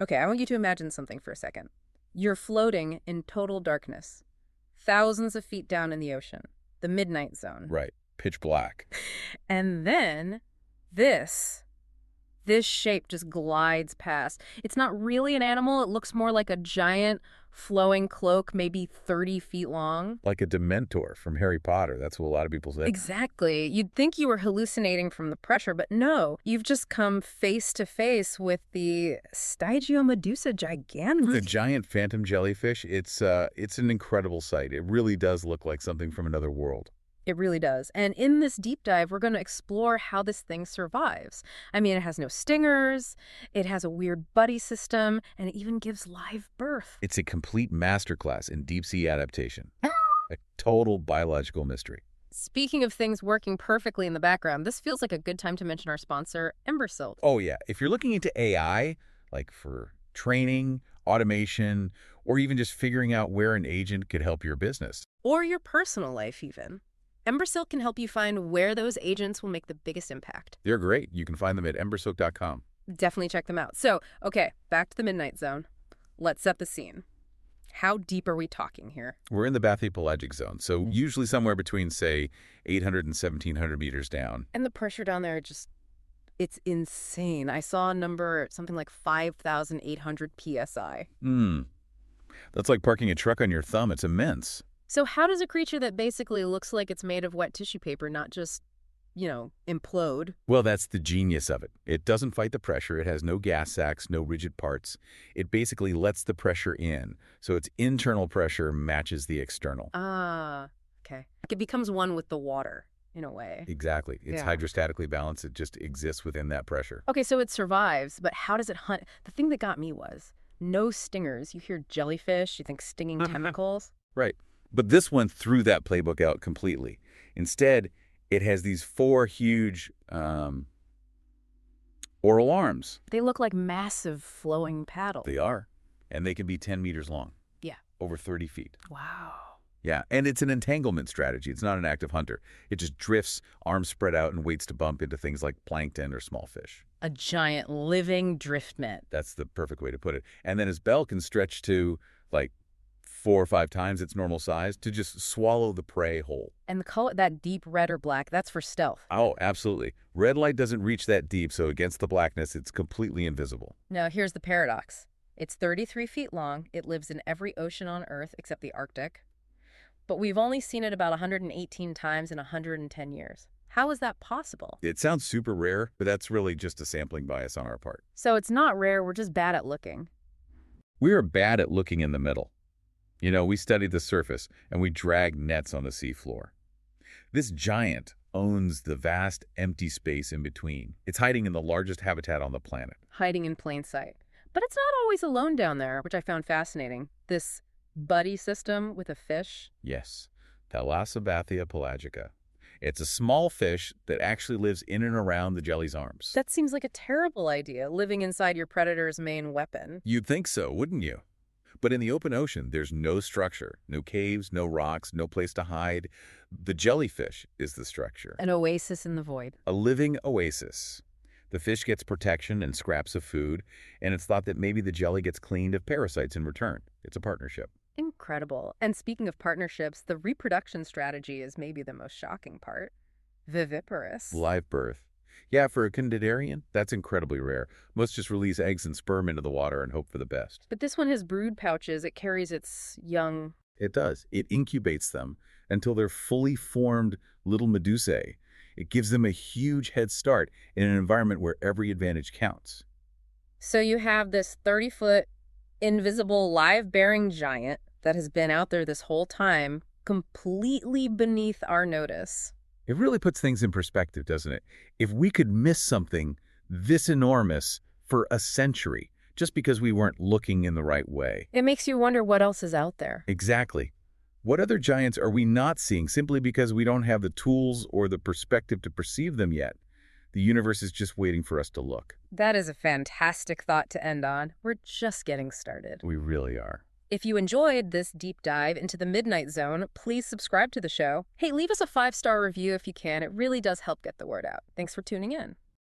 Okay, I want you to imagine something for a second. You're floating in total darkness, thousands of feet down in the ocean, the midnight zone. Right. Pitch black. And then this this shape just glides past. It's not really an animal. It looks more like a giant flowing cloak, maybe 30 feet long. Like a Dementor from Harry Potter. That's what a lot of people say. Exactly. You'd think you were hallucinating from the pressure, but no. You've just come face to face with the Stygiomedusa Gigantica. The giant phantom jellyfish, it's an incredible sight. It really does look like something from another world. It really does. And in this deep dive, we're going to explore how this thing survives. I mean, it has no stingers, it has a weird buddy system, and it even gives live birth. It's a complete masterclass in deep-sea adaptation. A total biological mystery. Speaking of things working perfectly in the background, this feels like a good time to mention our sponsor, Embersilt. Oh, yeah. If you're looking into AI, like for training, automation, or even just figuring out where an agent could help your business. Or your personal life, even. Embersilt can help you find where those agents will make the biggest impact. They're great. You can find them at embersilk.com. Definitely check them out. So, okay, back to the Midnight Zone. Let's set the scene. How deep are we talking here? We're in the bathypelagic zone, so usually somewhere between, say, 800 and 1,700 meters down. And the pressure down there it's insane. I saw a number, something like 5,800 PSI. That's like parking a truck on your thumb. It's immense. So how does a creature that basically looks like it's made of wet tissue paper not just, implode? Well, that's the genius of it. It doesn't fight the pressure. It has no gas sacs, no rigid parts. It basically lets the pressure in, so its internal pressure matches the external. Ah, okay. It becomes one with the water, in a way. Exactly. It's hydrostatically balanced. It just exists within that pressure. Okay, so it survives, but how does it hunt? The thing that got me was no stingers. You hear jellyfish, you think stinging tentacles. Right. But this one threw that playbook out completely. Instead, it has these 4 huge oral arms. They look like massive flowing paddles. They are. And they can be 10 meters long. Yeah. Over 30 feet. Wow. Yeah, and it's an entanglement strategy. It's not an active hunter. It just drifts, arms spread out, and waits to bump into things like plankton or small fish. A giant living drift net. That's the perfect way to put it. And then his bell can stretch to, like, 4 or 5 times its normal size to just swallow the prey whole. And the color, that deep red or black, that's for stealth. Oh, absolutely. Red light doesn't reach that deep, so against the blackness, it's completely invisible. Now, here's the paradox. It's 33 feet long. It lives in every ocean on Earth except the Arctic. But we've only seen it about 118 times in 110 years. How is that possible? It sounds super rare, but that's really just a sampling bias on our part. So it's not rare, we're just bad at looking. We're bad at looking in the middle. We study the surface, and we drag nets on the seafloor. This giant owns the vast, empty space in between. It's hiding in the largest habitat on the planet. Hiding in plain sight. But it's not always alone down there, which I found fascinating. This buddy system with a fish. Yes, Thalassobathia pelagica. It's a small fish that actually lives in and around the jelly's arms. That seems like a terrible idea, living inside your predator's main weapon. You'd think so, wouldn't you? But in the open ocean, there's no structure, no caves, no rocks, no place to hide. The jellyfish is the structure. An oasis in the void. A living oasis. The fish gets protection and scraps of food, and it's thought that maybe the jelly gets cleaned of parasites in return. It's a partnership. Incredible. And speaking of partnerships, the reproduction strategy is maybe the most shocking part. Viviparous. Live birth. Yeah, for a cnidarian, that's incredibly rare. Most just release eggs and sperm into the water and hope for the best. But this one has brood pouches. It carries its young. It does. It incubates them until they're fully formed little medusae. It gives them a huge head start in an environment where every advantage counts. So you have this 30-foot invisible live-bearing giant that has been out there this whole time, completely beneath our notice. It really puts things in perspective, doesn't it? If we could miss something this enormous for a century just because we weren't looking in the right way. It makes you wonder what else is out there. Exactly. What other giants are we not seeing simply because we don't have the tools or the perspective to perceive them yet? The universe is just waiting for us to look. That is a fantastic thought to end on. We're just getting started. We really are. If you enjoyed this deep dive into the Midnight Zone, please subscribe to the show. Hey, leave us a 5-star review if you can. It really does help get the word out. Thanks for tuning in.